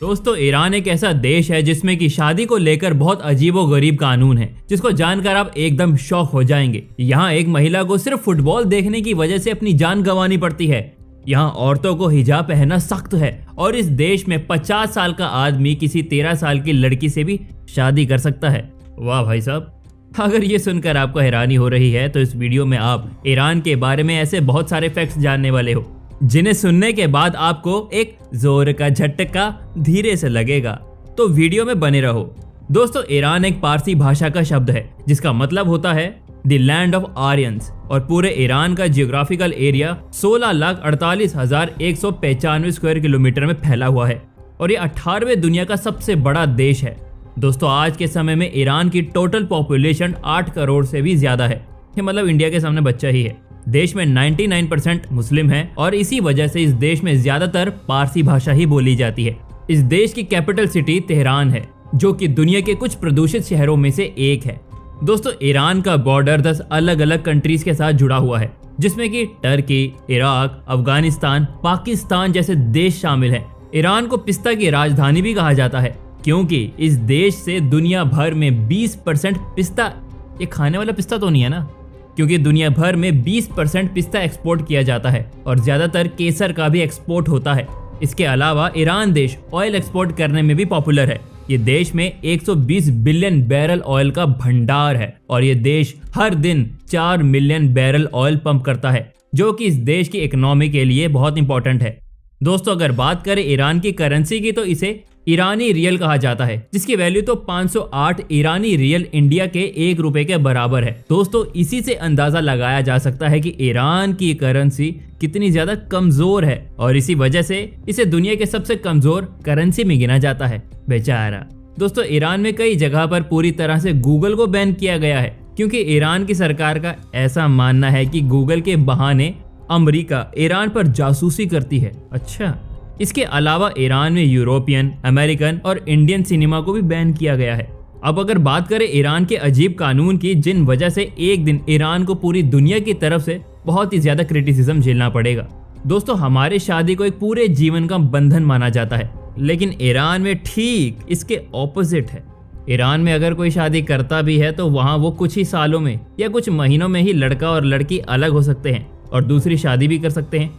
दोस्तों ईरान एक ऐसा देश है जिसमें कि शादी को लेकर बहुत अजीबोगरीब कानून है, जिसको जानकर आप एकदम शॉक हो जाएंगे। यहाँ एक महिला को सिर्फ फुटबॉल देखने की वजह से अपनी जान गंवानी पड़ती है। यहाँ औरतों को हिजाब पहनना सख्त है और इस देश में 50 साल का आदमी किसी 13 साल की लड़की से भी शादी कर सकता है। वाह भाई साहब, अगर ये सुनकर आपको हैरानी हो रही है तो इस वीडियो में आप ईरान के बारे में ऐसे बहुत सारे फैक्ट्स जानने वाले हो जिन्हें सुनने के बाद आपको एक जोर का झटका धीरे से लगेगा, तो वीडियो में बने रहो। दोस्तों ईरान एक पारसी भाषा का शब्द है जिसका मतलब होता है द लैंड ऑफ आर्यंस और पूरे ईरान का जियोग्राफिकल एरिया 16,48,195 स्क्वायर किलोमीटर में फैला हुआ है और ये 18वें दुनिया का सबसे बड़ा देश है। दोस्तों आज के समय में ईरान की टोटल पॉपुलेशन 8 करोड़ से भी ज्यादा है। ये मतलब इंडिया के सामने बच्चा ही है। देश में 99% मुस्लिम हैं और इसी वजह से इस देश में ज्यादातर पारसी भाषा ही बोली जाती है। इस देश की कैपिटल सिटी तेहरान है जो कि दुनिया के कुछ प्रदूषित शहरों में से एक है। दोस्तों ईरान का बॉर्डर 10 अलग अलग कंट्रीज के साथ जुड़ा हुआ है जिसमें कि टर्की, इराक, अफगानिस्तान, पाकिस्तान जैसे देश शामिल हैं। ईरान को पिस्ता की राजधानी भी कहा जाता है क्योंकि इस देश से दुनिया भर में 20% पिस्ता, ये खाने वाला पिस्ता तो नहीं है ना, क्योंकि दुनिया भर में 20% पिस्ता एक्सपोर्ट किया जाता है और ज्यादातर केसर का भी एक्सपोर्ट होता है। इसके अलावा ईरान देश ऑयल एक्सपोर्ट करने में भी पॉपुलर है। ये देश में 120 बिलियन बैरल ऑयल का भंडार है और ये देश हर दिन 4 मिलियन बैरल ऑयल पंप करता है जो कि इस देश की इकोनॉमी के लिए बहुत इंपॉर्टेंट है। दोस्तों अगर बात करें ईरान की करेंसी की तो इसे ईरानी रियल कहा जाता है जिसकी वैल्यू तो 508 ईरानी रियल इंडिया के 1 रुपए के बराबर है। दोस्तों इसी से अंदाजा लगाया जा सकता है कि ईरान की करेंसी कितनी ज्यादा कमजोर है और इसी वजह से इसे दुनिया के सबसे कमजोर करेंसी में गिना जाता है। बेचारा। दोस्तों ईरान में कई जगह पर पूरी तरह से गूगल को बैन किया गया है क्योंकि ईरान की सरकार का ऐसा मानना है कि गूगल के बहाने अमेरिका ईरान पर जासूसी करती है। अच्छा, इसके अलावा ईरान में यूरोपियन, अमेरिकन और इंडियन सिनेमा को भी बैन किया गया है। अब अगर बात करें ईरान के अजीब कानून की जिन वजह से एक दिन ईरान को पूरी दुनिया की तरफ से बहुत ही ज्यादा क्रिटिसिज्म झेलना पड़ेगा। दोस्तों हमारे शादी को एक पूरे जीवन का बंधन माना जाता है लेकिन ईरान में ठीक इसके ऑपोजिट है। ईरान में अगर कोई शादी करता भी है तो वहाँ वो कुछ ही सालों में या कुछ महीनों में ही लड़का और लड़की अलग हो सकते हैं और दूसरी शादी भी कर सकते हैं।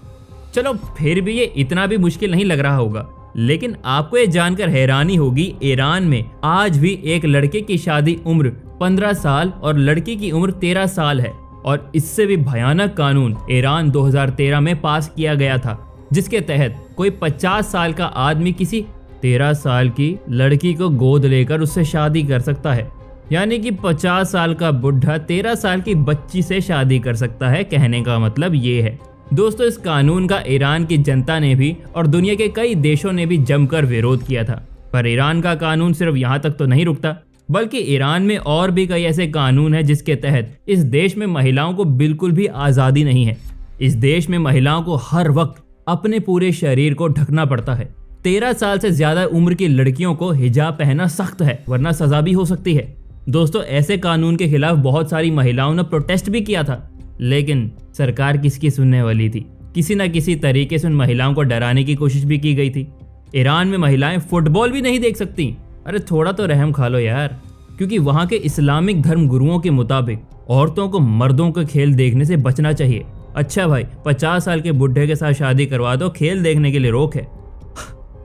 चलो फिर भी ये इतना भी मुश्किल नहीं लग रहा होगा, लेकिन आपको ये जानकर हैरानी होगी ईरान में आज भी एक लड़के की शादी उम्र 15 साल और लड़की की उम्र 13 साल है और इससे भी भयानक कानून ईरान 2013 में पास किया गया था जिसके तहत कोई 50 साल का आदमी किसी 13 साल की लड़की को गोद लेकर उससे शादी कर सकता है। यानी कि 50 साल का बुढ़ा 13 साल की बच्ची से शादी कर सकता है। कहने का मतलब ये है। दोस्तों इस कानून का ईरान की जनता ने भी और दुनिया के कई देशों ने भी जमकर विरोध किया था, पर ईरान का कानून सिर्फ यहाँ तक तो नहीं रुकता बल्कि ईरान में और भी कई ऐसे कानून हैं जिसके तहत इस देश में महिलाओं को बिल्कुल भी आज़ादी नहीं है। इस देश में महिलाओं को हर वक्त अपने पूरे शरीर को ढकना पड़ता है। 13 साल से ज्यादा उम्र की लड़कियों को हिजाब पहनना सख्त है वरना सजा भी हो सकती है। दोस्तों ऐसे कानून के खिलाफ बहुत सारी महिलाओं ने प्रोटेस्ट भी किया था लेकिन सरकार किसकी सुनने वाली थी। किसी न किसी तरीके से उन महिलाओं को डराने की कोशिश भी की गई थी। ईरान में महिलाएं फुटबॉल भी नहीं देख सकती। अरे थोड़ा तो रहम खा लो यार, क्योंकि वहाँ के इस्लामिक धर्म गुरुओं के मुताबिक औरतों को मर्दों का खेल देखने से बचना चाहिए। अच्छा भाई 50 साल के बुढ़े के साथ शादी करवा दो, खेल देखने के लिए रोक है।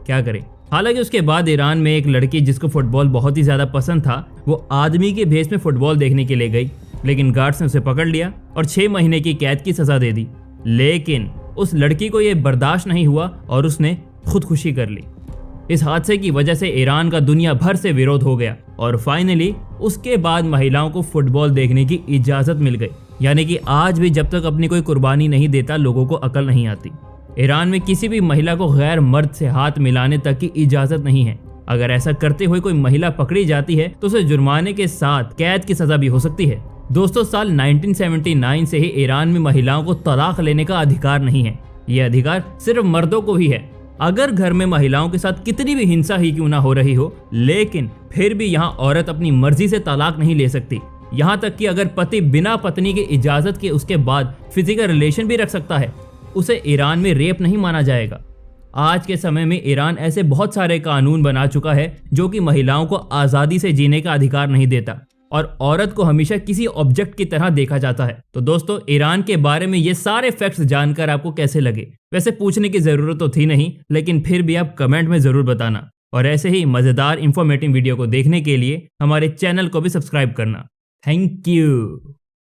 क्या करें। हालांकि उसके बाद ईरान में एक लड़की जिसको फुटबॉल बहुत ही ज्यादा पसंद था वो आदमी के भेष में फुटबॉल देखने के लिए गई, लेकिन गार्ड्स ने उसे पकड़ लिया और 6 महीने की कैद की सजा दे दी। लेकिन उस लड़की को यह बर्दाश्त नहीं हुआ और उसने खुदकुशी कर ली। इस हादसे की वजह से ईरान का दुनिया भर से विरोध हो गया और फाइनली उसके बाद महिलाओं को फुटबॉल देखने की इजाजत मिल गई। यानी कि आज भी जब तक अपनी कोई कुर्बानी नहीं देता लोगों को अकल नहीं आती। ईरान में किसी भी महिला को गैर मर्द से हाथ मिलाने तक की इजाजत नहीं है। अगर ऐसा करते हुए कोई महिला पकड़ी जाती है तो उसे जुर्माने के साथ कैद की सजा भी हो सकती है। दोस्तों साल 1979 से ही ईरान में महिलाओं को तलाक लेने का अधिकार नहीं है। यह अधिकार सिर्फ मर्दों को ही है। अगर घर में महिलाओं के साथ कितनी भी हिंसा ही क्यों ना हो रही हो, लेकिन फिर भी यहाँ औरत अपनी मर्जी से तलाक नहीं ले सकती। यहाँ तक कि अगर पति बिना पत्नी की इजाजत के उसके बाद फिजिकल रिलेशन भी रख सकता है, उसे ईरान में रेप नहीं माना जाएगा। आज के समय में ईरान ऐसे बहुत सारे कानून बना चुका है जो कि महिलाओं को आज़ादी से जीने का अधिकार नहीं देता और औरत को हमेशा किसी ऑब्जेक्ट की तरह देखा जाता है। तो दोस्तों, ईरान के बारे में ये सारे फैक्ट्स जानकर आपको कैसे लगे? वैसे पूछने की जरूरत तो थी नहीं, लेकिन फिर भी आप कमेंट में जरूर बताना। और ऐसे ही मजेदार इंफॉर्मेटिव वीडियो को देखने के लिए हमारे चैनल को भी सब्सक्राइब करना। Thank you.